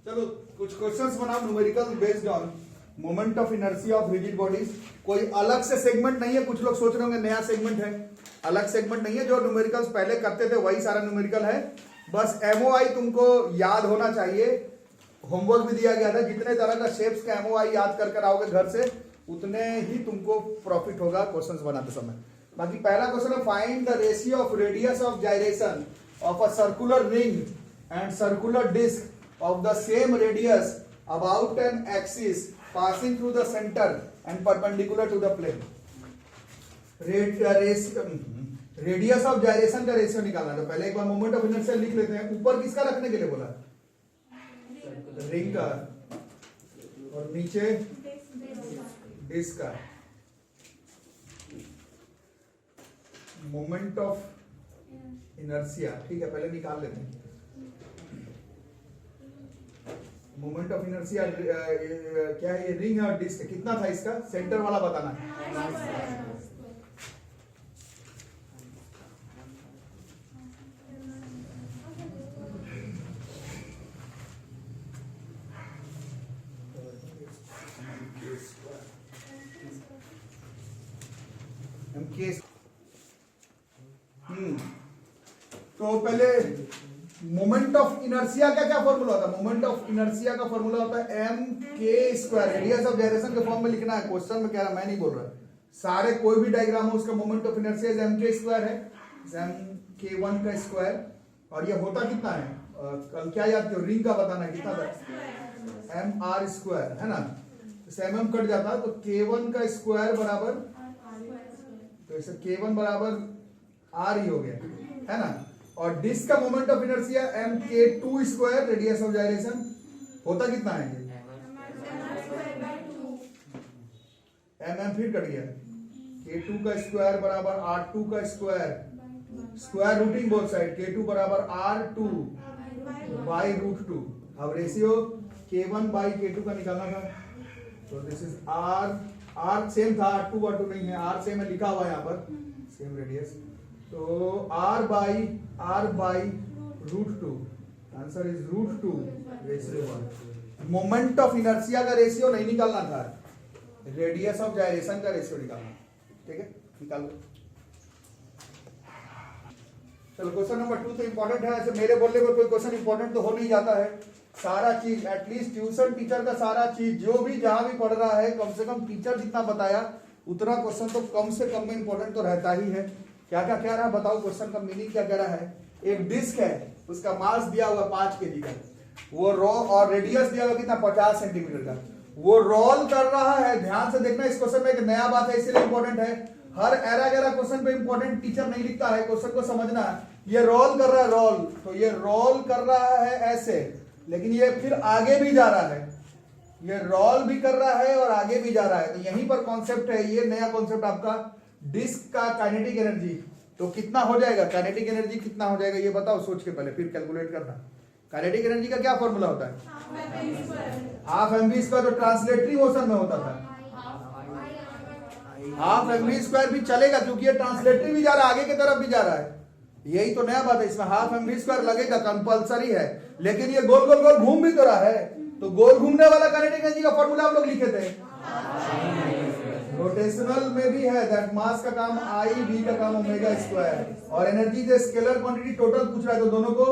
चलो कुछ क्वेश्चंस बनाओ numerical based on moment of inertia of rigid bodies. कोई अलग से सेगमेंट नहीं है, कुछ लोग सोच रहे होंगे नया सेगमेंट है, अलग सेगमेंट नहीं है। जो न्यूमेरिकल्स पहले करते थे वही सारा न्यूमेरिकल है। बस एमओआई तुमको याद होना चाहिए, होमवर्क भी दिया गया था। जितने तरह का शेप्स का एमओआई याद कर कर आओगे घर से उतने ही तुमको प्रॉफिट होगा क्वेश्चंस बनाते समय। बाकी पहला क्वेश्चन है find the ratio of radius of gyration of a circular ring and circular disc of the same radius about an axis passing through the center and perpendicular to the plane. Radius of gyration का ratio निकालना। तो पहले एक बार moment of inertia लिख लेते हैं। ऊपर किसका रखने के लिए बोला? रिंग का, और नीचे डिस्क का। मोमेंट ऑफ इनर्शिया, ठीक है, पहले निकाल लेते हैं। मोमेंट ऑफ इनर्शिया क्या है? ये रिंग और डिस्क कितना था इसका? सेंटर वाला बताना है। तो पहले मोमेंट ऑफ इनर्शिया का क्या फॉर्मूला होता है? मोमेंट ऑफ इनर्शिया का फॉर्मूला होता है एम के स्क्वायर। रेडियस ऑफ जाइरेशन के फॉर्म में लिखना है, क्वेश्चन में कह रहा, मैं नहीं बोल रहा। सारे कोई भी डायग्राम हो उसका मोमेंट ऑफ इनर्शिया एम के स्क्वायर है, एम के वन का स्क्वायर। और ये होता कितना है? कल क्या याद किया? रिंग का बताना है कितना था? एम आर स्क्वायर है ना। तो एम कट जाता तो के वन का स्क्वायर बराबर, तो इसे के वन बराबर आर ही हो गया है ना। और डिस्क का मोमेंट ऑफ इनर्शिया एम के टू स्क्वायर, रेडियस ऑफ जाइरेशन होता कितना है? एम फिर कट गया, के टू का स्क्वायर बराबर आर टू का square, square rooting both side, K two बराबर R two by root two. अब ratio K one by K two का निकालना था, तो दिस इज आर सेम था, आर टू नहीं है, आर सेम है लिखा हुआ है यहाँ पर, सेम रेडियस। तो R by root two, answer is root two ratio one. Moment of inertia का रेशियो नहीं निकालना था, रेडियस ऑफ जाइरेशन का रेशियो निकालना। ठीक है, निकाल लो। चलो क्वेश्चन नंबर 2 तो इंपॉर्टेंट है। ऐसे मेरे बोलने पर कोई क्वेश्चन इंपॉर्टेंट तो हो नहीं जाता है। सारा चीज एटलीस्ट ट्यूशन टीचर का सारा चीज जो भी जहां भी पढ़ रहा है, कम से कम टीचर जितना बताया उतना क्वेश्चन तो कम से कम में इंपॉर्टेंट तो रहता ही है। क्या क्या कह रहा है बताओ, क्वेश्चन का मीनिंग क्या कह रहा है? एक डिस्क है, उसका मास दिया हुआ 5 केजी का, वो और रेडियस दिया हुआ कितना? 50 सेंटीमीटर का। वो रोल कर रहा है। ध्यान से देखना, इस क्वेश्चन में एक नया बात है इसलिए इंपॉर्टेंट है। हर एरा गैरा क्वेश्चन पे इंपॉर्टेंट टीचर नहीं लिखता है, क्वेश्चन को समझना है। ये रोल कर रहा है, रोल, तो ये रोल कर रहा है ऐसे, लेकिन ये फिर आगे भी जा रहा है। ये रोल भी कर रहा है और आगे भी जा रहा है। तो यहीं पर कॉन्सेप्ट है, ये नया कॉन्सेप्ट आपका डिस्क का काइनेटिक एनर्जी। तो कितना हो जाएगा काइनेटिक एनर्जी, कितना हो जाएगा ये बताओ सोच के पहले, फिर कैलकुलेट करना। काइनेटिक एनर्जी का क्या फॉर्मूला होता है? Half M V square. जो ट्रांसलेटरी मोशन में होता था हाफ एम वी स्क्वायर भी चलेगा, क्योंकि ये ट्रांसलेटरी भी जा रहा है, आगे की तरफ भी जा रहा है। यही तो नया बात है इसमें, हाफ एम वी स्क्वायर लगेगा, कंपल्सरी है। लेकिन ये गोल गोल गोल घूम भी तो रहा है, तो गोल घूमने वाला काइनेटिक एनर्जी का फॉर्मूला हम लोग लिखे थे। रोटेशनल में भी है, दैट मास का काम आई, वी का काम ओमेगा स्क्वायर, और एनर्जी जो स्केलर क्वांटिटी टोटल पूछ रहा है, तो दोनों को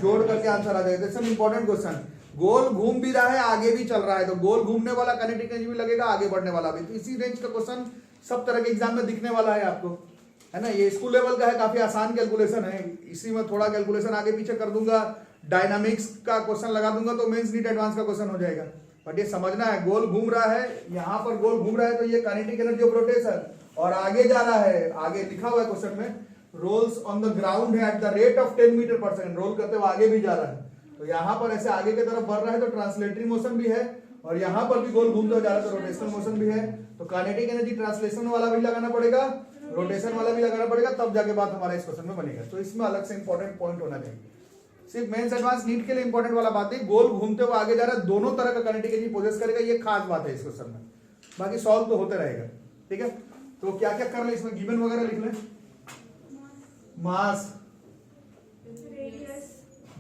जोड़ करके आंसर आ जाएगा। This is important question. गोल घूम भी रहा है, आगे भी चल रहा है, तो गोल घूमने वाला काइनेटिक एनर्जी भी लगेगा, आगे बढ़ने वाला भी। तो इसी रेंज का क्वेश्चन सब तरह के एग्जाम में दिखने वाला है आपको, है ना। ये स्कूल लेवल का है, काफी आसान कैलकुलेशन है। इसी में थोड़ा कैलकुलेशन आगे पीछे कर दूंगा, डायनामिक्स का क्वेश्चन लगा दूंगा, तो मेंस नीट एडवांस का क्वेश्चन हो जाएगा। बट ये समझना है, गोल घूम रहा है, यहां पर गोल घूम रहा है, तो ये काइनेटिक एनर्जी ऑफ रोटेशन, और आगे जा रहा है, आगे लिखा हुआ है क्वेश्चन में, रोल्स ऑन द ग्राउंड है at the rate of 10 metre पर सेकंड। रोल करते हुए आगे भी जा रहा है, तो यहाँ पर ऐसे आगे की तरफ बढ़ रहा है, तो ट्रांसलेटरी मोशन भी है, और यहाँ पर भी गोल घूमते हुए जा रहा है, तो रोटेशनल मोशन भी है। तो काइनेटिक एनर्जी ट्रांसलेशन वाला भी लगाना पड़ेगा, रोटेशन वाला भी लगाना पड़ेगा, तब जाके बात हमारा इस क्वेश्चन में बनेगा। तो इसमें अलग से इंपॉर्टेंट पॉइंट होना चाहिए। सिर्फ मेंस एडवांस नीट के लिए इंपॉर्टेंट वाला बात है, गोल घूमते हुए आगे जा रहा है, दोनों तरह का काइनेटिक एनर्जी पोजेस करेगा, ये खास बात है इस क्वेश्चन में। बाकी सॉल्व तो होते रहेगा। ठीक है, तो क्या क्या कर ले इसमें, गिवन वगैरह लिख ले। मास,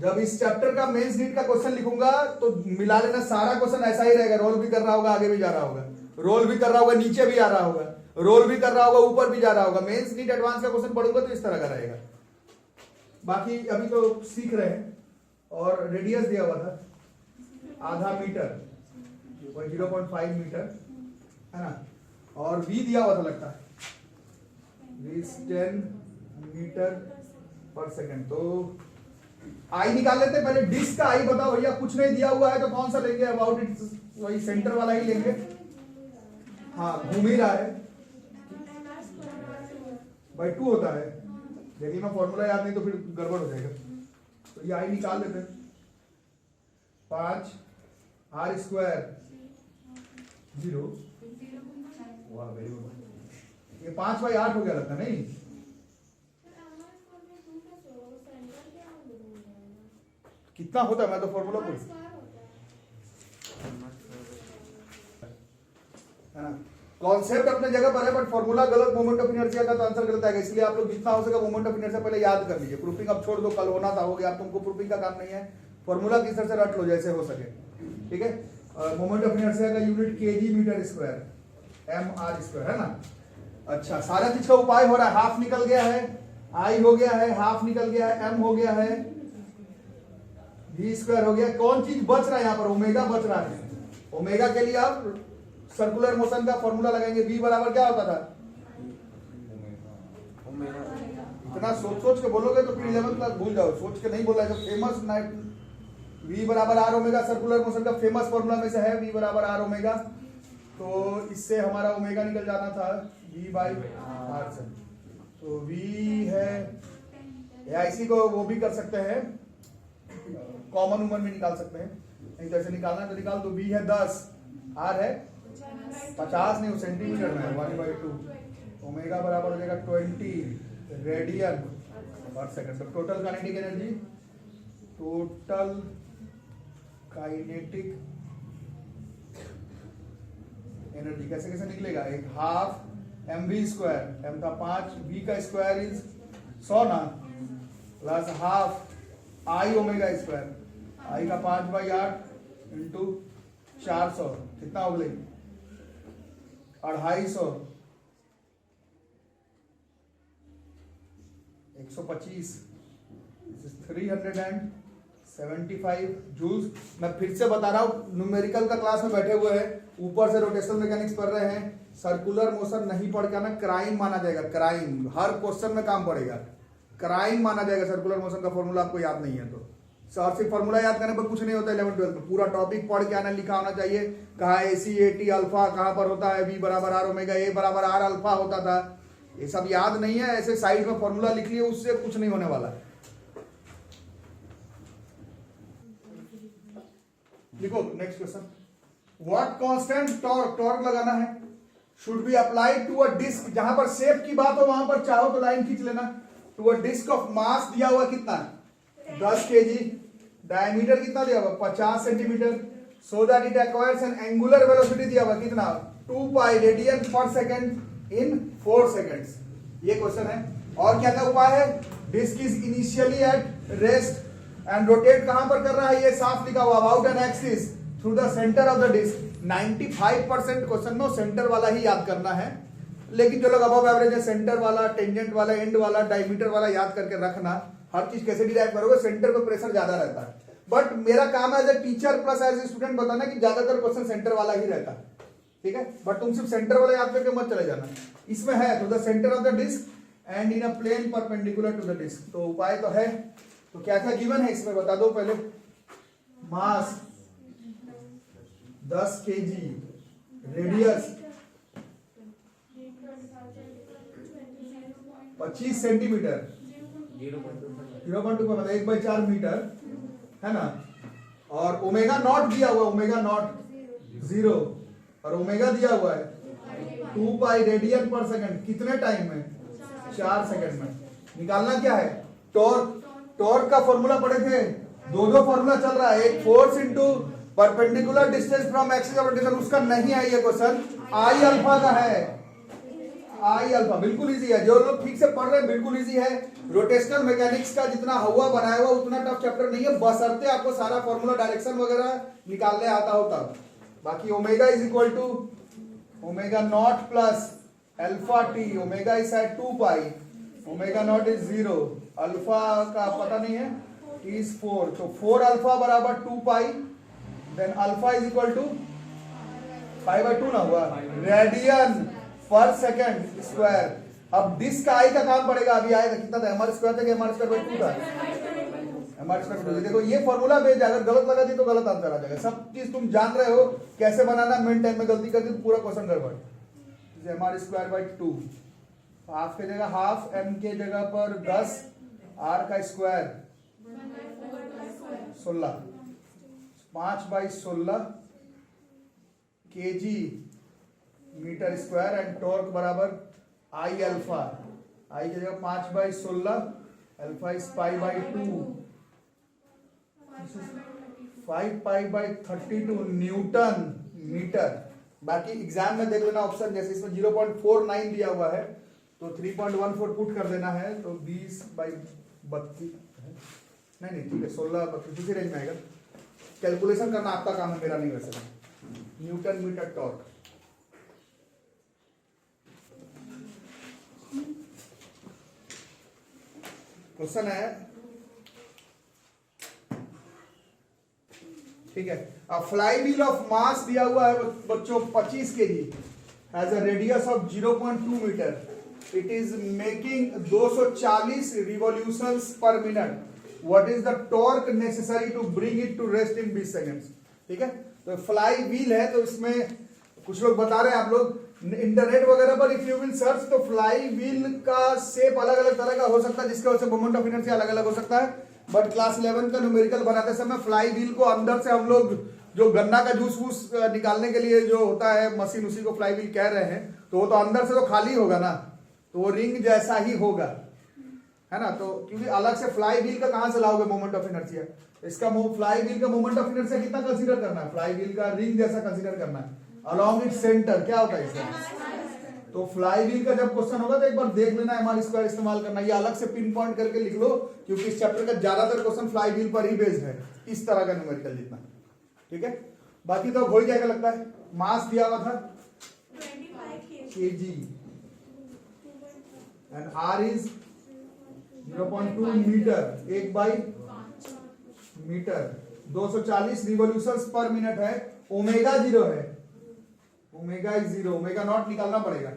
जब इस चैप्टर का मेंस नीट का क्वेश्चन लिखूंगा तो मिला लेना, सारा क्वेश्चन ऐसा ही रहेगा, रोल भी कर रहा होगा, आगे भी जा रहा होगा, रोल भी कर रहा होगा, नीचे भी आ रहा होगा, रोल भी कर रहा होगा, ऊपर भी जा रहा होगा। मेंस नीट एडवांस का क्वेश्चन पढ़ूंगा तो इस तरह का रहेगा। बाकी अभी तो सीख रहे हैं। और रेडियस दिया हुआ था आधा मीटर, 0.5 मीटर है ना, और वी दिया हुआ था लगता है 10 मीटर पर सेकंड। तो आई निकाल लेते हैं। पहले डिस्क का आई बताओ भैया, कुछ नहीं दिया हुआ है तो कौन सा लेंगे, अबाउट इट वही सेंटर वाला ही लेंगे। हाँ घूम ही रहा है भाई, 2 होता है, लेकिन मैं फॉर्मूला याद नहीं तो फिर गड़बड़ हो जाएगा। तो ये आई निकाल लेते हैं, 5 r स्क्वायर 0, वाह वेरी गुड, ये 5/8 हो गया लगता नहीं, कितना होता है, मैं तो फॉर्मूला पूछ है ना। कॉन्सेप्ट अपने जगह पर है बट फॉर्मूला गलत, मोमेंट ऑफ इनर्शिया का तो आंसर गलत आएगा। इसलिए आप लोग जितना हो सके मोमेंट ऑफ इनर्शिया पहले याद कर लीजिए। प्रूफिंग अब छोड़ दो, कल होना था हो गया, अब तुमको प्रूफिंग का काम नहीं है, फॉर्मूला किस तरह से रट लो जैसे हो सके, ठीक है। मोमेंट ऑफ इनर्शिया का unit KG metre square, mr square है ना। अच्छा सारा चीज का उपाय हो रहा है, हाफ निकल गया है, आई हो गया है, हाफ निकल गया है, m हो गया है, v स्क्वायर हो गया। कौन चीज बच रहा है यहाँ पर, ओमेगा बच रहा है। ओमेगा के लिए आप सर्कुलर मोशन का फॉर्मूला लगाएंगे, v बराबर क्या होता था, इतना सोच सोच के बोलोगे तो फिर 11th तक भूल जाओ, सोच के नहीं बोला। जो फेमस नाइट v बराबर r ओमेगा सर्कुलर मोशन का फेमस फॉर्मूला में से है, v बराबर r ओमेगा। तो इससे हमारा ओमेगा निकल जाना था v/r से, तो v है, या इसी को वो भी कर सकते हैं, कॉमन उमन में निकाल सकते हैं, नहीं तो ऐसे निकालना है तो निकाल दो। v है 10, r है 50 नहीं, सेंटीमीटर में 1/2, ओमेगा बराबर हो जाएगा 20 रेडियन पर सेकंड। तो total kinetic energy, total kinetic energy कैसे कैसे निकलेगा, एक हाफ mv स्क्वायर, m का 5, v का स्क्वायर इज 100 ना, plus half I omega square, I का 5/8 इंटू 400, कितना हो गई 250, 125, 375 जूल्स। मैं फिर से बता रहा हूं, न्यूमेरिकल का क्लास में बैठे हुए हैं, ऊपर से रोटेशनल मैकेनिक्स पढ़ रहे हैं, सर्कुलर मोशन नहीं पढ़ के आना, क्राइम माना जाएगा, क्राइम, हर क्वेश्चन में काम पड़ेगा, क्राइम माना जाएगा। सर्कुलर मोशन का फॉर्मूला आपको याद नहीं है तो सिर्फ फॉर्मूला याद करने पर कुछ नहीं होता। 11th-12th में पूरा टॉपिक पढ़ के आना, लिखा होना चाहिए, कहाँ AC AT अल्फा कहाँ पर होता है, v बराबर r ओमेगा, a बराबर r अल्फा होता था, ये सब याद नहीं है, ऐसे साइड में फॉर्मूला लिख लिए, उससे कुछ नहीं होने वाला। लिखो next question, what constant torque, torque लगाना है, should be applied to a disc, जहां पर शेप की बात हो वहां पर चाहो तो लाइन खींच लेना, to a disc of mass दिया हुआ कितना 10 kg, डायमीटर कितना दिया हुआ 50 centimetre, so that it acquires an angular velocity दिया हुआ कितना 2 पाई रेडियन पर सेकंड इन 4 सेकंड्स। ये क्वेश्चन है। और क्या क्या उपाय है, disc is initially at rest and rotate कहां पर कर रहा है, ये साफ लिखा हुआ, about an axis through the centre of the disc. 95% question में सेंटर वाला ही याद करना है, लेकिन जो लोग अबव एवरेज है, सेंटर वाला, टेंजेंट वाला, एंड वाला, डायमीटर वाला याद करके रखना। हर चीज कैसे डिराइव करोगे, सेंटर पे प्रेशर ज्यादा रहता है, बट मेरा काम है as a teacher plus as a student बताना कि ज्यादातर क्वेश्चन सेंटर वाला ही रहता है, ठीक है। बट तुम सिर्फ सेंटर वाला याद करके मत चले जाना। इसमें है to the centre of the disc and in a plane perpendicular to the disc. तो उपाय तो है, तो क्या क्या गिवन है इसमें बता दो पहले। मास 10 kg, रेडियस 25 सेंटीमीटर, 0.2 मतलब 1/4 मीटर है ना, और ओमेगा नॉट दिया हुआ, ओमेगा नॉट 0, और ओमेगा दिया हुआ है 2 पाई रेडियन पर सेकंड, कितने टाइम में 4 सेकंड में। निकालना क्या है, टॉर्क। टॉर्क का फॉर्मूला पढ़े थे, दो फॉर्मूला चल रहा है, एक force into perpendicular distance from axis of rotation, उसका नहीं है ये क्वेश्चन, आई अल्फा का है, आई अल्फा। बिल्कुल इजी है, जो लोग ठीक से पढ़ रहे हैं बिल्कुल इजी है। रोटेशनल मैकेनिक्स का जितना हुआ बनाया हुआ उतना टफ चैप्टर नहीं है, बशर्ते आपको सारा फॉर्मूला डायरेक्शन वगैरह निकालने आता हो तब। बाकी omega is equal to omega not plus alpha T, omega is at 2 pi, omega not is 0, alpha का पता नहीं है, टी इज 4, तो 4 अल्फा बराबर 2 pi, then alpha is equal to 5/2 ना हुआ, रेडियन पर सेकंड स्क्वायर। अब डिस्क आई का काम पड़ेगा, अभी आएगा कितना था, एमआर स्क्वायर था कि एमआर स्क्वायर बाई 2 था, एमआर स्क्वायर। देखो ये फॉर्मूला बेच, अगर गलत लगा दी तो गलत आंसर आ जाएगा। सब चीज तुम जान रहे हो कैसे बनाना, मिन टाइम में गलती कर दी तो पूरा क्वेश्चन गड़बड़। एमआर स्क्वायर बाई 2, हाफ के जगह हाफ, एम के जगह पर 10, आर का square 16, 5/16 kg metre square and torque बराबर आई अल्फा, आई की जगह 5/16, अल्फा इज π/2, 5 π/32 न्यूटन मीटर। बाकी एग्जाम में देख लेना ऑप्शन, जैसे इसमें 0.49 दिया हुआ है तो 3.14 पुट कर देना है, तो 20/32 नहीं ठीक है, 16/32 इसी रेंज में आएगा। कैलकुलेशन करना आपका काम है, मेरा नहीं वैसे। Newton metre torque. क्वेश्चन है, ठीक है, a flywheel of mass दिया हुआ है बच्चों 25 kg, has a radius of 0.2 metre, it is making 240 revolutions पर minute, what is the torque necessary to bring it to rest in 20 seconds. ठीक है, तो फ्लाई व्हील है, तो इसमें कुछ लोग बता रहे हैं, आप लोग इंटरनेट वगैरह पर इफ यू विल सर्च तो फ्लाई व्हील का शेप अलग अलग तरह का हो सकता है, जिसके वजह से मोमेंट ऑफ इनर्शिया अलग अलग हो सकता है। बट क्लास 11 का न्यूमेरिकल बनाते समय फ्लाई व्हील को अंदर से हम लोग जो गन्ना का जूस वूस निकालने के लिए जो होता है मशीन, उसी को फ्लाई व्हील कह रहे हैं, तो वो तो अंदर से तो खाली होगा ना, तो वो रिंग जैसा ही होगा, है ना। तो क्योंकि अलग से फ्लाई व्हील का कहां से लाओगे मोमेंट ऑफ इनर्शिया, इसका फ्लाई व्हील का मोमेंट ऑफ इनर्शिया कितना कंसीडर करना है, फ्लाई व्हील का रिंग जैसा कंसीडर करना है, अलोंग इट सेंटर क्या होता है इसका। तो फ्लाई व्हील का जब क्वेश्चन होगा तो एक बार देख लेना, एमआर स्क्वायर इस्तेमाल करना, ये अलग से पिन पॉइंट करके लिख लो, क्योंकि इस चैप्टर का ज्यादातर क्वेश्चन फ्लाई व्हील पर ही बेस्ड है, इस तरह का न्यूमेरिकल जितना। ठीक है, बाकी तो हो ही जाएगा लगता है। मास दिया हुआ था 25 kg and R is 0.2 metre, 1/5 metre, 240 revolutions पर मिनट है, ओमेगा 0 है, ओमेगा इज 0, ओमेगा नॉट निकालना पड़ेगा।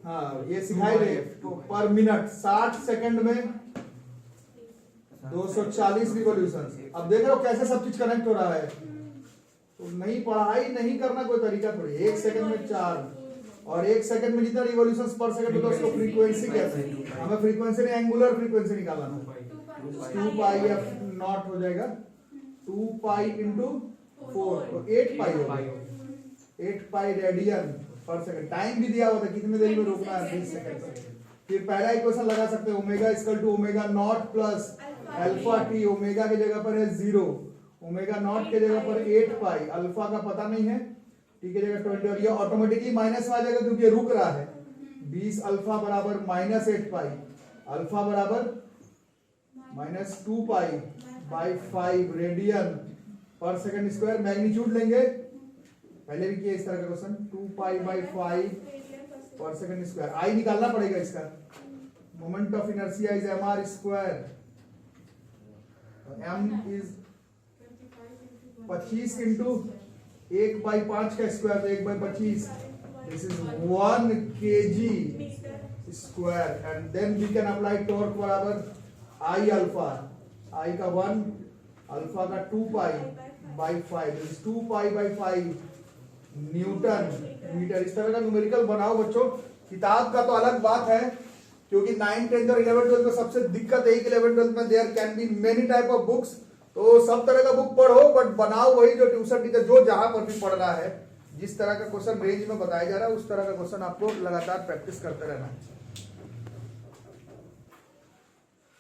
हाँ ये सिखाई रहे, तो पर मिनट 60 सेकंड में 240 रिवॉल्यूशंस। अब देख रहे हो कैसे सब चीज कनेक्ट हो रहा है, तो नहीं पढ़ाई नहीं करना कोई तरीका थोड़ी, 1 सेकंड में 4, और 1 सेकंड में जितना रिवॉल्यूशंस पर सेकंड होता है उसको फ्रीक्वेंसी कहते हैं। हमें फ्रीक्वेंसी नहीं, एंगुलर फ्रीक्वेंसी निकालना है, 2 पाई एफ नॉट हो जाएगा, 2 पाई इंटू 4, तो 8 पाई होगा, 8 पाई रेडियन पर सेकंड। टाइम भी दिया हुआ था कितने देर में रोकना है, 20 सेकंड। फिर पहला इक्वेशन लगा सकते हैं, omega equal to omega not plus alpha T, omega की जगह पर है 0, ओमेगा नॉट के जगह पर 8 पाई, अल्फा का पता नहीं है, टी की जगह 20, और ये ऑटोमेटिकली माइनस में आ जाएगा क्योंकि रुक रहा है, 20 अल्फा बराबर -8 पाई, अल्फा बराबर -2 पाई बाई 5 रेडियन पर सेकंड स्क्वायर। मैग्नीट्यूड लेंगे, पहले भी किया इस तरह का क्वेश्चन, 2 पाई बाई 5 पर सेकंड स्क्वायर। आई निकालना पड़ेगा इसका, moment of inertia is MR square, M is 25 into 1/5 का स्क्वायर, तो 1/25, this is 1 kg square, and then we can apply torque बराबर आई अल्फा, आई का 1, अल्फा का 2 pi by 5, this is 2 pi by 5 newton metre. इस तरह का numerical बनाओ बच्चों। किताब का तो अलग बात है, क्योंकि 9, 10 और 11, 12 में सबसे दिक्कत है कि 11, 12 में there can be many type of books, तो सब तरह का बुक पढ़ो, बट बनाओ वही जो ट्यूशन टीचर जो जहां पर भी पढ़ रहा है, जिस तरह का क्वेश्चन रेंज में बताया जा रहा है उस तरह का क्वेश्चन आपको लगातार प्रैक्टिस करते रहना है।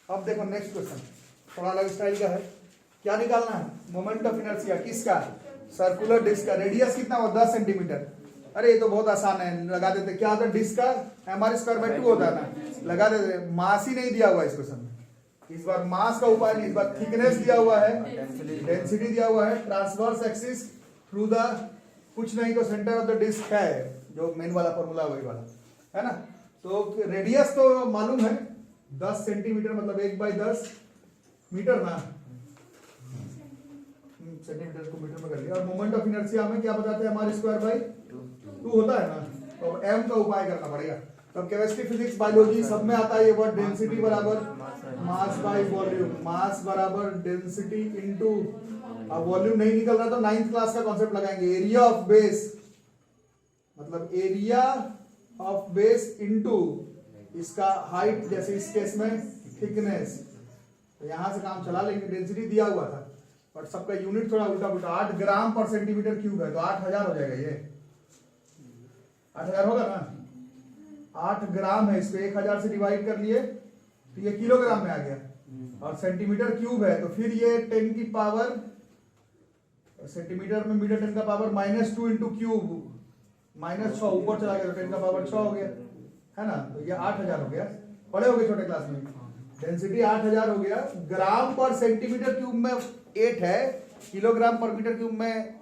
अब देखो नेक्स्ट क्वेश्चन थोड़ा अलग स्टाइल का है, क्या निकालना है, मोमेंट ऑफ इनर्शिया किसका, सर्कुलर डिस्क का, रेडियस कितना हुआ 10 सेंटीमीटर, अरे ये तो बहुत आसान है, लगा देते। क्या होता है डिस्क का mr²/2 होता है ना, लगा देते। मास ही नहीं दिया हुआ इस क्वेश्चन में, इस बार मास का उपाय नहीं, इस बार थिकनेस दिया हुआ है, डेंसिटी दिया हुआ है, ट्रांसवर्स एक्सिस थ्रू द कुछ नहीं तो सेंटर ऑफ द डिस्क है, जो मेन वाला फॉर्मूला वही वाला है ना। तो रेडियस तो मालूम है 10 सेंटीमीटर, मतलब 1/10 मीटर ना, सेंटीमीटर को मीटर में कर लिया। और मोमेंट ऑफ इनर्शिया में क्या बताते हैं, mr²/2 होता है ना। तो अब m का उपाय करना पड़ेगा। तो केमिस्ट्री, फिजिक्स, बायोलॉजी सब में आता है ये वर्ड, डेंसिटी बराबर मास बाय वॉल्यूम, मास बराबर डेंसिटी इनटू, अब वॉल्यूम नहीं निकल रहा तो 9th क्लास का कॉन्सेप्ट लगाएंगे, एरिया ऑफ बेस, मतलब एरिया ऑफ बेस इनटू इसका हाइट, जैसे इस केस में थिकनेस। तो यहां से काम चला लेंगे। डेंसिटी दिया हुआ था बट सबका यूनिट थोड़ा उल्टा पुल्टा, 8 ग्राम पर सेंटीमीटर क्यूब है, तो 8000 हो जाएगा। ये 8000 होगा ना, 8 ग्राम है, इसको 1000 से डिवाइड कर लिए तो ये किलोग्राम में आ गया, और सेंटीमीटर क्यूब है तो फिर ये 10 की पावर, सेंटीमीटर में मीटर 10 का पावर -2 इंटू क्यूब, -6 ऊपर चला गया तो 10 का पावर 6 हो गया, है ना। तो ये 8000 हो गया, पढ़े हो गए छोटे क्लास में। डेंसिटी 8000 हो गया, ग्राम पर सेंटीमीटर क्यूब में 8 है, किलोग्राम पर मीटर क्यूब में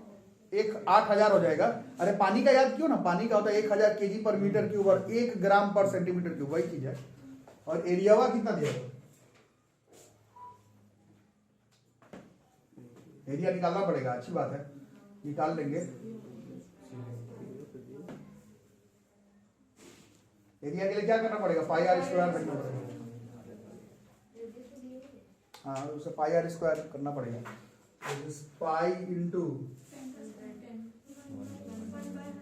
8000 हो जाएगा। अरे पानी का याद क्यों ना, पानी का होता है 1000 केजी पर मीटर क्यूब और 1 ग्राम पर सेंटीमीटर क्यूब, वही चीज है। और एरिया कितना दिया, एरिया निकालना पड़ेगा, अच्छी बात है, निकाल लेंगे। एरिया के लिए क्या करना पड़ेगा, πr² रखना पड़ेगा, हाँ उसे πr² करना पड़ेगा। पाई इंटू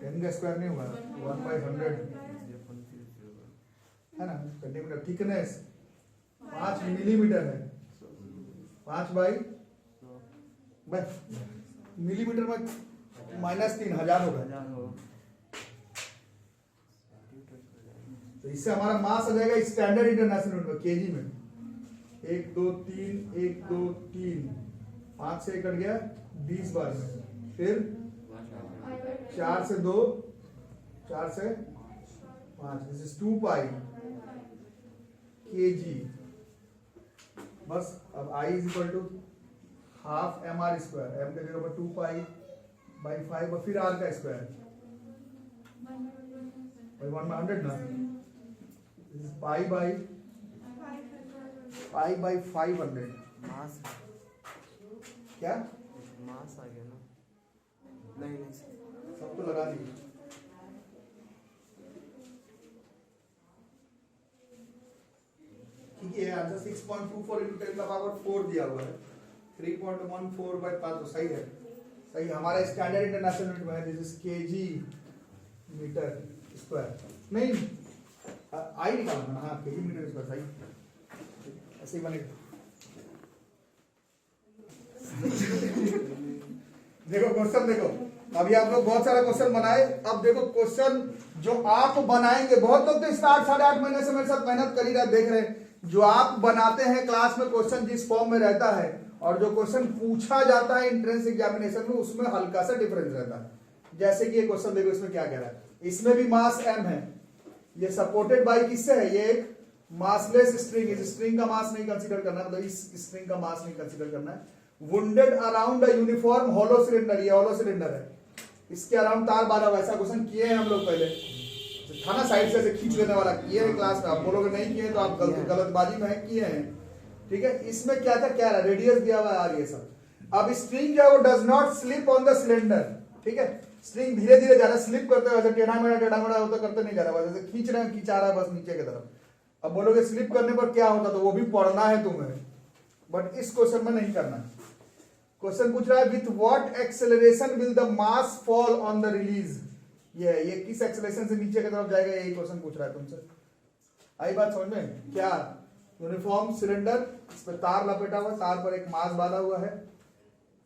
10 का स्क्वायर नहीं हुआ, 1/100 है ना। सेंटीमीटर, थिकनेस 5 मिलीमीटर है, 5/, मिलीमीटर में -3000 होगा, तो इससे हमारा मास आ जाएगा स्टैंडर्ड इंटरनेशनल यूनिट में, केजी में। 1 2 3 1 2 3 5 से कट गया 20 बार में, फिर 4 से 2 4 से 5, दिस इज 2 पाई kg। बस अब I is equal to half mr², m के जगह पर 2 पाई बाई 5 और फिर r का स्क्वायर बाई 1/100 ना, दिस इज पाई बाई 500। मास क्या मास आ गया ना, नहीं सब तो लगा दिए। ठीक है, आंसर 6.24 into 10 का पावर 4 दिया हुआ है, 3.14/5, तो सही है, सही। हमारा स्टैंडर्ड इंटरनेशनल यूनिट में है, this is KG metre square, नहीं आई निकालना, हाँ केजी मीटर स्क्वायर, सही, ऐसे ही बनेगा। देखो क्वेश्चन देखो, अभी आप लोग बहुत सारा क्वेश्चन बनाए, अब देखो क्वेश्चन जो आप बनाएंगे, बहुत लोग तो इसका 8-8.5 महीने से मेरे साथ मेहनत कर ही रहे, देख रहे हैं। जो आप बनाते हैं क्लास में, क्वेश्चन जिस फॉर्म में रहता है और जो क्वेश्चन पूछा जाता है एंट्रेंस एग्जामिनेशन में, उसमें हल्का सा डिफरेंस रहता है। जैसे कि ये क्वेश्चन देखो, इसमें क्या कह रहा है, इसमें भी मास m है, ये सपोर्टेड बाय किससे है, ये एक मासलेस स्ट्रिंग, इस स्ट्रिंग का मास नहीं कंसीडर करना, मतलब इस स्ट्रिंग का मास नहीं कंसीडर करना है। Wounded around a uniform hollow cylinder, ये होलो सिलेंडर है, इसके अराउंड तार बांधा हुआ, ऐसा क्वेश्चन किए हैं हम लोग पहले, था ना, साइड से खींच लेने वाला, किए हैं क्लास में। आप बोलोगे नहीं किए तो आप गलतबाजी में है, किए हैं, ठीक है। इसमें क्या था, क्या रेडियस दिया हुआ है, ये सब। अब स्ट्रिंग जो है वो does not slip on the cylinder, ठीक है। स्ट्रिंग धीरे धीरे जा रहा है, स्लिप करते हुए, टेढ़ा मेढ़ा होता करते नहीं जा रहा, जैसे खींच रहे हैं, खींचा रहा है बस नीचे की तरफ। अब बोलोगे स्लिप करने पर क्या होता, तो वो भी पढ़ना है तुम्हें, बट इस क्वेश्चन में नहीं करना। क्वेश्चन पूछ रहा है with what acceleration will the mass fall on the release, ये किस एक्सेलरेशन से नीचे की तरफ जाएगा, यही क्वेश्चन पूछ रहा है तुमसे। आई बात समझ में, क्या यूनिफॉर्म सिलेंडर, इस पर तार लपेटा हुआ, तार पर एक मास बांधा हुआ है,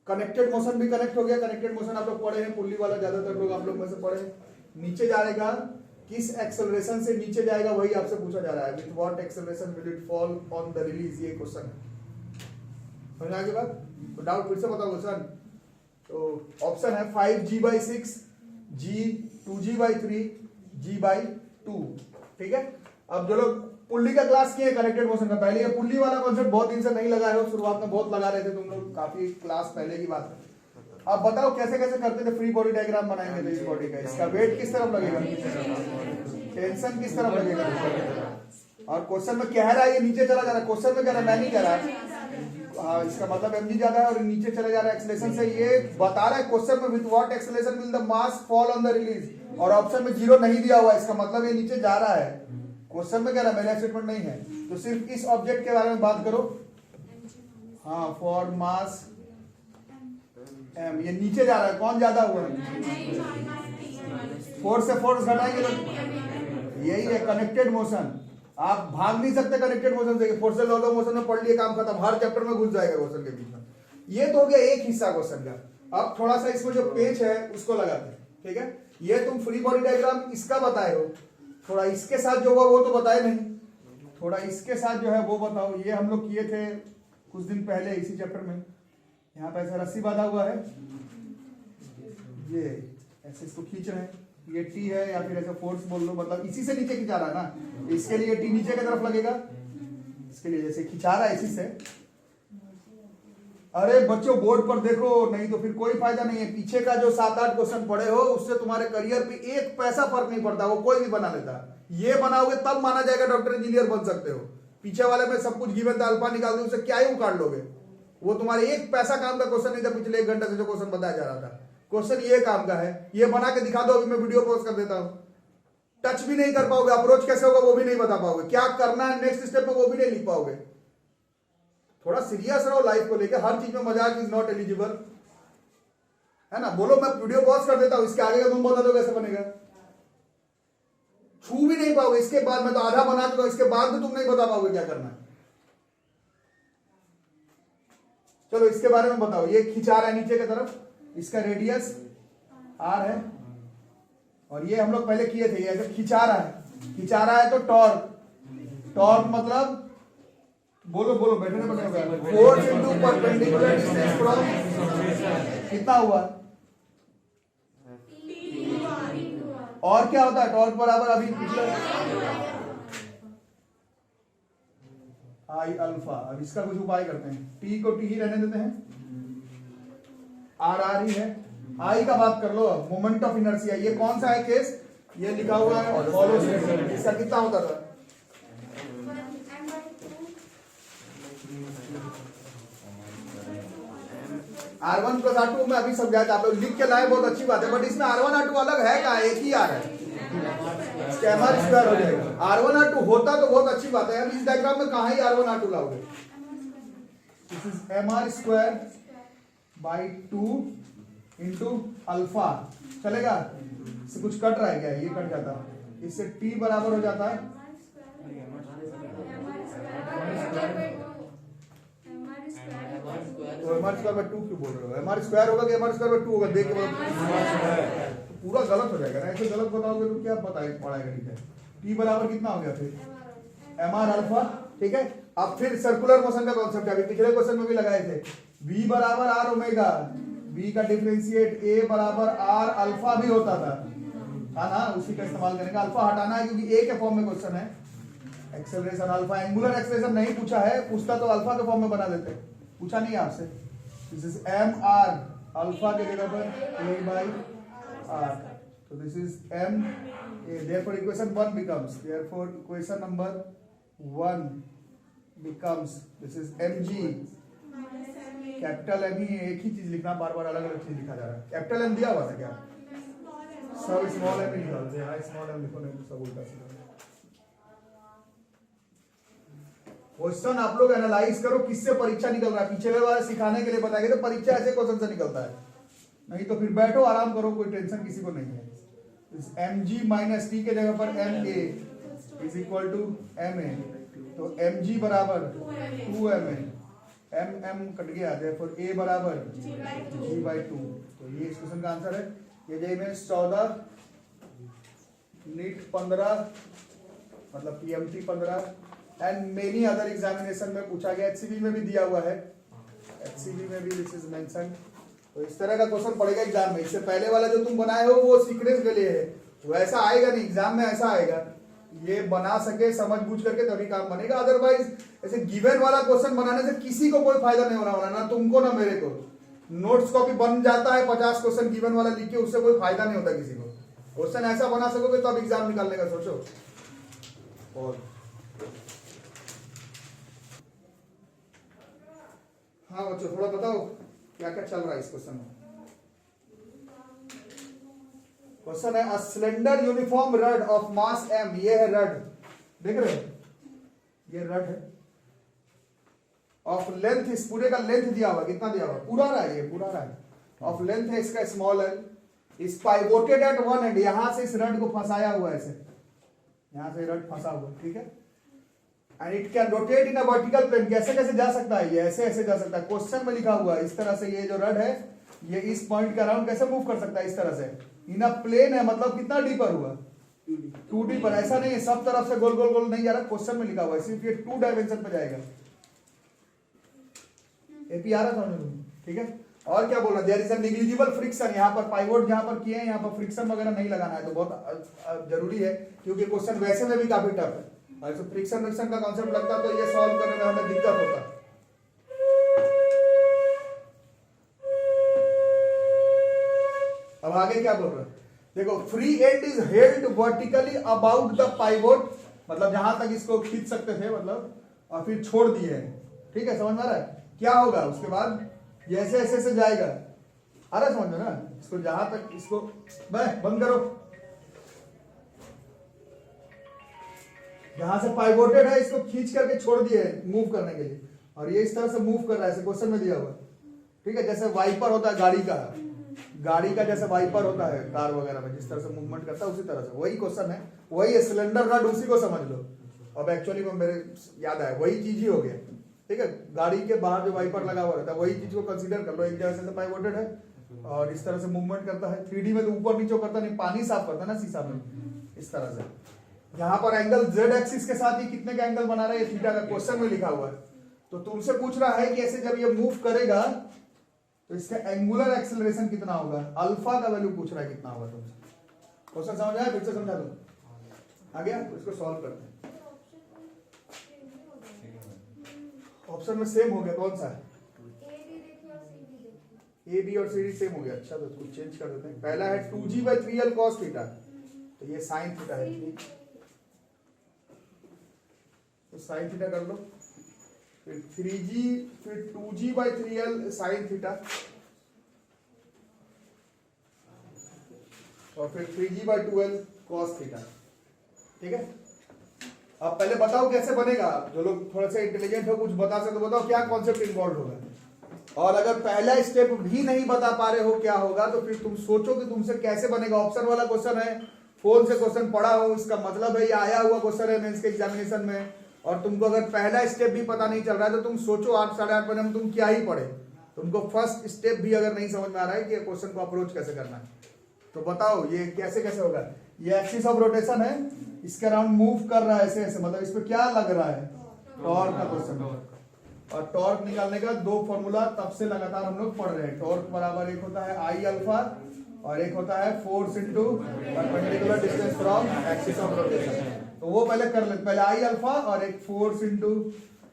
कनेक्टेड मोशन भी कनेक्ट हो गया। कनेक्टेड मोशन आप लोग पढ़े हैं, पुल्ली वाला ज्यादातर लोग आप लोग में से पढ़े हैं। नीचे जाएगा, किस एक्सेलरेशन से नीचे जाएगा, वही आपसे पूछा जा रहा है, with what acceleration will it fall on the release, ये क्वेश्चन है। समझ आगे बात, तो डाउट फिर से बताओ क्वेश्चन। तो ऑप्शन है 5g/6, जी 2g/3 g/2। ठीक है, अब जो लोग पुल्ली का क्लास किए कनेक्टेड मोशन का, पहले ये पुल्ली वाला कॉन्सेप्ट बहुत दिन से नहीं लगा रहे हो, शुरुआत में बहुत लगा रहे थे तुम लोग, काफी क्लास पहले की बात है। अब बताओ कैसे कैसे करते थे, फ्री बॉडी डायग्राम बनाएंगे तो इस बॉडी का, इसका वेट किस तरफ लगेगा, टेंशन किस तरफ लगेगा, और क्वेश्चन में कह रहा है ये नीचे चला जा रहा है, क्वेश्चन में कह रहा है, मैं नहीं कह रहा। हाँ, इसका मतलब mg ज्यादा है और नीचे चले जा रहा है एक्सेलरेशन से, ये बता रहा है क्वेश्चन में with what acceleration will the mass fall on the release, और ऑप्शन में 0 नहीं दिया हुआ है, इसका मतलब ये नीचे जा रहा है। क्वेश्चन में कह रहा है, मेरा स्टेटमेंट नहीं है, तो सिर्फ इस ऑब्जेक्ट के बारे में बात करो। हाँ, फॉर मास m, ये नीचे जा रहा है, कौन ज्यादा हुआ है, फोर्स से फोर्स घटाएंगे तो यही है कनेक्टेड मोशन। आप भाग नहीं सकते कनेक्टेड मोशन से, फोर्स से लॉ मोशन में पढ़ लिए, काम खत्म, हर चैप्टर में घुस जाएगा क्वेश्चन के बीच में। ये तो हो गया एक हिस्सा क्वेश्चन का। अब थोड़ा सा इसमें जो पेच है उसको लगाते हैं। ठीक है, ये तुम फ्री बॉडी डायग्राम इसका बताए हो, थोड़ा इसके साथ जो हुआ वो तो बताए नहीं, थोड़ा इसके साथ जो है वो बताओ। ये हम लोग किए थे कुछ दिन पहले इसी चैप्टर में। यहाँ पे ऐसा रस्सी बांधा हुआ है, ये ऐसे इसको खींच रहे हैं, ये टी है या फिर ऐसा फोर्स बोल लो, मतलब इसी से नीचे खिंचा रहा है ना, इसके लिए टी नीचे की तरफ लगेगा, इसके लिए जैसे खिंचा रहा है इसी से। अरे बच्चों बोर्ड पर देखो, नहीं तो फिर कोई फायदा नहीं है। पीछे का जो 7-8 क्वेश्चन पढ़े हो उससे तुम्हारे करियर पे 1 पैसा फर्क नहीं पड़ता, वो कोई भी बना लेता। ये बनाओगे तब माना जाएगा डॉक्टर इंजीनियर बन सकते हो। पीछे वाले में सब कुछ गिवन था, अल्फा निकाल दो, उससे क्या ही उखाड़ लोगे। वो तुम्हारे 1 पैसा काम का क्वेश्चन नहीं था पिछले 1 घंटे से जो क्वेश्चन बताया जा रहा था। क्वेश्चन ये काम का है, ये बना के दिखा दो, अभी मैं वीडियो पॉज कर देता हूं। टच भी नहीं कर पाओगे, अप्रोच कैसे होगा वो भी नहीं बता पाओगे, क्या करना है नेक्स्ट स्टेप में वो भी नहीं लिख पाओगे। थोड़ा सीरियस रहो लाइफ को लेकर, हर चीज में मजाक इज नॉट एलिजिबल, है ना। बोलो मैं वीडियो पॉज कर देता हूं, इसके आगे का तुम बता दो कैसे बनेगा, छू भी नहीं पाओगे। इसके बाद मैं तो आधा बना चुका, इसके बाद भी तुम नहीं बता पाओगे क्या करना है। चलो इसके बारे में बताओ। ये खिंचा रहा है नीचे की तरफ, इसका रेडियस r है, और ये हम लोग पहले किए थे, ऐसे खिंचा रहा है, खिंचा रहा है तो टॉर्क, टॉर्क मतलब बोलो बोलो, बैठने पड़ेगा, force into perpendicular distance from, कितना हुआ, और क्या होता है टॉर्क बराबर, अभी आई अल्फा। अब इसका कुछ उपाय करते हैं, टी को टी ही रहने देते हैं, आर ही है, आई का बात कर लो। मोमेंट ऑफ इनर्शिया, ये कौन सा है केस, ये लिखा हुआ है फॉलो स्टेट, इसका कितना होता था, R1 + R2 में अभी समझाया था, आप लोग लिख के लाए, बहुत अच्छी बात है, बट इसमें R1 R2 अलग है का, एक ही आर है, mr² हो जाएगा। R1 R2 होता तो बहुत अच्छी बात है, अब इस डायग्राम में कहां ही R1 R2 लाओगे। This is mr²/2 into alpha, चलेगा, इससे कुछ कट रहा है क्या, ये कट जाता, इससे t बराबर हो जाता है तो mr²/2 क्यों बोल रहे हो, mr² होगा कि mr²/2 होगा, देख के तो पूरा गलत हो जाएगा ना, ऐसे गलत बताओगे तो क्या पढ़ाएगा। ठीक है, t बराबर कितना हो गया फिर mr अल्फा। ठीक है, अब फिर सर्कुलर मोशन का कॉन्सेप्ट है, अभी पिछले क्वेश्चन में भी लगाए थे, v बराबर r ओमेगा, v का डिफरेंशिएट a बराबर r अल्फा भी होता था, हाँ ना, उसी का इस्तेमाल करेंगे। अल्फा हटाना है क्योंकि a के फॉर्म में क्वेश्चन है, एक्सेलरेशन अल्फा, एंगुलर एक्सेलरेशन नहीं पूछा है, पूछता तो अल्फा के फॉर्म में बना देते, पूछा नहीं आपसे। दिस इज mr, अल्फा के जगह पर a/r, so this is m, therefore equation 1 becomes, therefore equation number 1 becomes, this is mg, capital M ही एक ही चीज लिखना, बार बार अलग अलग चीज लिखा जा रहा है। कैपिटल एम दिया हुआ था क्या, सब स्मॉल एम लिखा होता है, स्मॉल एम लिखो, नहीं तो सब उल्टा सीधा। क्वेश्चन आप लोग एनालाइज करो, किससे परीक्षा निकल रहा है, पिछले वाले सिखाने के लिए बताएंगे तो परीक्षा ऐसे क्वेश्चन से निकलता है, नहीं तो फिर बैठो आराम करो, कोई टेंशन किसी को नहीं है। mg माइनस टी के जगह पर ma is equal to ma, तो mg बराबर 2ma, mm कट गया, therefore a बराबर g/2, तो ये इस क्वेश्चन का आंसर है। ये जे में 14, नीट 15, मतलब PMT 15 and many other examination में पूछा गया, एचसीबी में भी दिया हुआ है, एचसीबी में भी दिस इज मेंशन, तो इस तरह का क्वेश्चन पड़ेगा एग्जाम में। इससे पहले वाला जो तुम बनाए हो वो सीखने के लिए है, वैसा आएगा नहीं एग्जाम में, ऐसा आएगा। ये बना सके समझ बूझ करके तभी काम बनेगा, अदरवाइज ऐसे गिवन वाला क्वेश्चन बनाने से किसी को कोई फायदा नहीं होने वाला, ना तुमको ना मेरे को। नोट्स कॉपी बन जाता है 50 क्वेश्चन गिवन वाला लिख के, उससे कोई फायदा नहीं होता किसी को। क्वेश्चन ऐसा बना सकोगे तो अब एग्जाम निकालने का सोचो। और हाँ बच्चों थोड़ा बताओ क्या क्या चल रहा है इस क्वेश्चन में। क्वेश्चन है, a cylinder uniform rod of mass m, ये है रड, देख रहे हो ये रड है, ऑफ लेंथ, इस पूरे का लेंथ दिया हुआ, कितना दिया हुआ, पूरा रहा है, ये पूरा रहा है, ऑफ लेंथ है इसका स्मॉल एल, इस पाइवोटेड एट वन एंड, यहां से इस रड को फंसाया हुआ है ऐसे, यहां से रड फंसा हुआ, ठीक है। And it can rotate in a vertical plane, कैसे कैसे जा सकता है ये, ऐसे ऐसे जा सकता है। क्वेश्चन में लिखा हुआ है इस तरह से, ये जो रड है ये इस पॉइंट के अराउंड कैसे मूव कर सकता है, इस तरह से। इन अ प्लेन है मतलब कितना डीपर हुआ, 2D पर, ऐसा नहीं है सब तरफ से गोल गोल गोल नहीं जा रहा, क्वेश्चन में लिखा हुआ है सिर्फ ये 2 डायमेंशन पे जाएगा। एपी आ रहा था, ठीक है। और क्या बोल रहा, there is a negligible friction, यहाँ पर पाइवोट जहां पर किए हैं यहाँ पर फ्रिक्शन वगैरह नहीं लगाना है, तो बहुत जरूरी है क्योंकि क्वेश्चन वैसे में भी काफी टफ है। और तो फ्रिक्शन का कॉन्सेप्ट लगता तो ये सॉल्व करने में हमें दिक्कत होता। अब आगे क्या बोल रहे हैं, देखो, free and is held vertically about the pivot, मतलब जहां तक इसको खींच सकते थे मतलब, और फिर छोड़ दिए हैं, ठीक है, समझ में आ रहा है। क्या होगा उसके बाद, ये ऐसे ऐसे ऐसे जाएगा, आ रहा है समझ में ना, इसको जहां तक, इसको बंद करो, यहां से पाइवोटेड है, इसको खींच करके छोड़ दिए मूव करने के लिए, और ये इस तरह से मूव कर रहा है, क्वेश्चन में दिया हुआ, ठीक है। जैसे वाइपर होता है गाड़ी का जैसे वाइपर होता है कार वगैरह में, जिस तरह से मूवमेंट करता है उसी तरह से, वही क्वेश्चन है, वही सिलेंडर रड, उसी को समझ लो। अब एक्चुअली में मेरे याद आया, वही चीज ही हो गया, ठीक है। गाड़ी के बाहर जो वाइपर लगा हुआ रहता है वही चीज को कंसीडर कर लो, एक जगह से पाइवोटेड है और इस तरह से मूवमेंट करता है। 3D में तो ऊपर नीचे करता नहीं, पानी साफ करता है ना शीशा में, इस तरह से। यहाँ पर एंगल z एक्सिस के साथ ही कितने का एंगल बना रहा है, थीटा का, क्वेश्चन में लिखा हुआ है। तो तुमसे पूछ रहा है कि ऐसे जब ये मूव करेगा तो इसका एंगुलर एक्सेलरेशन कितना होगा, अल्फा का वैल्यू पूछ रहा है कितना होगा तुमसे। क्वेश्चन समझ आया, फिर से समझा दो, आ गया, तो इसको सॉल्व करते हैं। ऑप्शन में सेम हो गया, कौन सा है, ए बी और सी डी सेम हो गया। अच्छा, तो इसको चेंज कर देते हैं। पहला है 2g/3l cos थीटा, तो ये साइन थीटा है, तो साइन थीटा कर लो, फिर 3g, फिर 2g/3l साइन थीटा, और फिर 3g/2l cos थीटा, ठीक है। अब पहले बताओ कैसे बनेगा, जो लोग थोड़ा सा इंटेलिजेंट हो कुछ बता सकते तो बताओ क्या कॉन्सेप्ट इन्वॉल्व होगा। और अगर पहला स्टेप भी नहीं बता पा रहे हो क्या होगा, तो फिर तुम सोचो कि तुमसे कैसे बनेगा। ऑप्शन वाला क्वेश्चन है, फोन से क्वेश्चन पढ़ा हो, इसका मतलब है ये आया हुआ क्वेश्चन है मेंस के एग्जामिनेशन में, और तुमको अगर पहला स्टेप भी पता नहीं चल रहा है तो तुम सोचो 8 साढ़े 8 बजे में तुम क्या ही पढ़े। तुमको फर्स्ट स्टेप भी अगर नहीं समझ में आ रहा है कि क्वेश्चन को अप्रोच कैसे करना है, तो बताओ ये कैसे कैसे होगा। ये एक्सिस ऑफ रोटेशन है, इसके अराउंड मूव कर रहा है ऐसे ऐसे, मतलब इस पे क्या लग रहा है, टॉर्क का क्वेश्चन। और टॉर्क निकालने का 2 फॉर्मूला तब से लगातार हम लोग पढ़ रहे हैं। टॉर्क बराबर एक होता है आई अल्फा और एक होता है force into perpendicular distance from axis of rotation. तो वो पहले कर लेते, पहले आई अल्फा और एक force into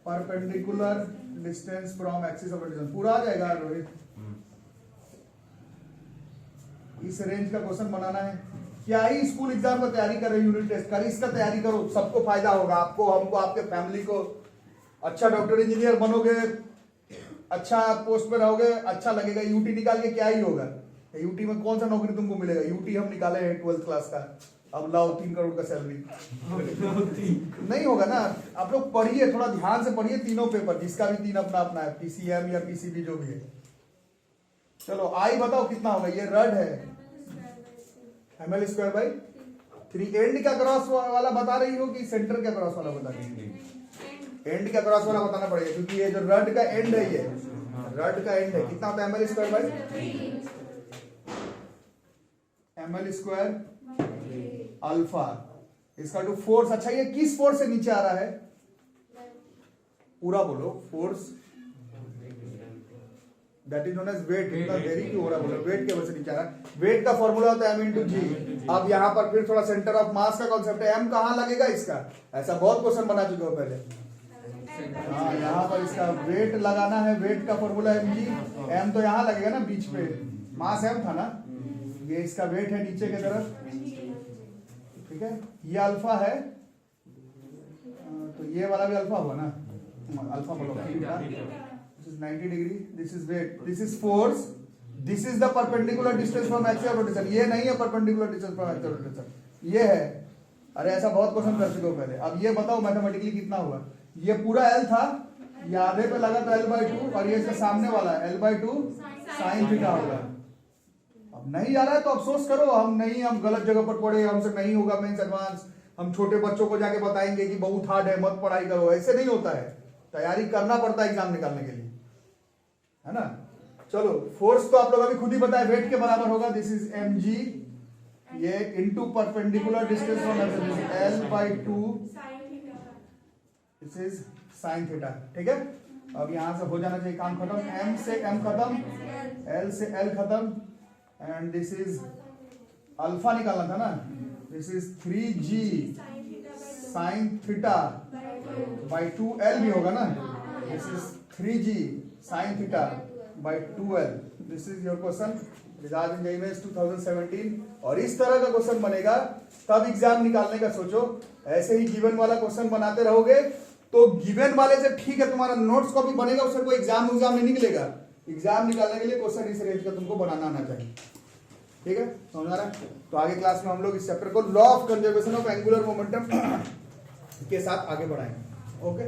perpendicular distance from axis of rotation, पूरा आ जाएगा रोहित। इस रेंज का क्वेश्चन बनाना है। क्या ही स्कूल एग्जाम का तैयारी कर रहे हो, यूनिट टेस्ट कर, इसका तैयारी करो, सबको फायदा होगा, आपको, हमको, आपके फैमिली को। अच्छा डॉक्टर इंजीनियर बनोगे, अच्छा पोस्ट पे रहोगे, अच्छा लगेगा। यूटी निकाल के क्या ही होगा, यूटी में कौन सा नौकरी तुमको मिलेगा। यूटी हम निकाले हैं 12th क्लास का, अब लाओ 3 करोड़ का सैलरी नहीं होगा ना। आप लोग पढ़िए, थोड़ा ध्यान से पढ़िए तीनों पेपर, जिसका भी 3 अपना अपना है, पीसीएम या पीसीबी जो भी है। चलो आई बताओ कितना होगा, ये रड है ml²/3। एंड का क्रॉस वाला बता रही हो कि सेंटर का क्रॉस वाला बता रही हो, एंड का क्रॉस वाला बताना पड़ेगा क्योंकि ये जो रड का एंड है, ये रड का एंड है, कितना होता है ml² अल्फा, इसका टू फोर्स। अच्छा, ये किस फोर्स से नीचे आ रहा है, पूरा बोलो, force that is known as weight. इतना देरी क्यों हो रहा है बोलो, वेट के वजह से नीचे आ रहा है। वेट का फॉर्मूला होता है m इंटू जी। अब यहाँ पर फिर थोड़ा सेंटर ऑफ मास का कॉन्सेप्ट है, m कहाँ लगेगा इसका, ऐसा बहुत क्वेश्चन बना चुके हो पहले। हाँ, यहाँ पर इसका वेट लगाना है, वेट का फॉर्मूला है mg, m तो यहाँ लगेगा ना बीच पे, मास m था ना, ये इसका वेट है नीचे की तरफ, ठीक है। ये अल्फा है, तो ये वाला भी अल्फा हुआ ना, अल्फा बोलो, this is 90 degree, this is weight, this is force, this is the perpendicular distance from axis of rotation. ये नहीं है perpendicular distance from axis of rotation, ये है। अरे ऐसा बहुत क्वेश्चन कर चुके हो पहले। अब ये बताओ मैथमेटिकली कितना हुआ, ये पूरा L था, ये आधे पे लगा तो L/2, और ये इसके सामने वाला L/2 साइन थीटा होगा। अब नहीं आ रहा है तो अफसोस करो, हम गलत जगह पर पढ़े, हमसे नहीं होगा मेंस एडवांस, हम छोटे बच्चों को जाके बताएंगे कि बहुत हार्ड है मत पढ़ाई करो, ऐसे नहीं होता है। तैयारी करना पड़ता है एग्जाम निकालने के लिए, है ना। चलो, फोर्स तो आप लोग अभी खुद ही बताए, वेट के बराबर होगा, दिस इज mg, ये into perpendicular distance from L/2, this is sine theta, ठीक है। अब यहां से हो जाना चाहिए काम खत्म, m से m खत्म, l से l खत्म, एंड दिस इज अल्फा निकालना था ना, this is 3g sine theta by 2l भी होगा ना, this is 3g sine theta by 2l। This is your question result in JEE 2017। और इस तरह का क्वेश्चन बनेगा तब एग्जाम निकालने का सोचो। ऐसे ही गिवन वाला क्वेश्चन बनाते रहोगे तो गिवन वाले से ठीक है तुम्हारा नोट्स कॉपी बनेगा, उससे कोई एग्जाम नहीं निकलेगा। एग्जाम निकालने के लिए क्वेश्चन इस रेंज का तुमको बनाना आना चाहिए, ठीक है, समझ आ रहा है। तो आगे क्लास में हम लोग इस चैप्टर को law of conservation of angular momentum के साथ आगे बढ़ाएंगे। ओके।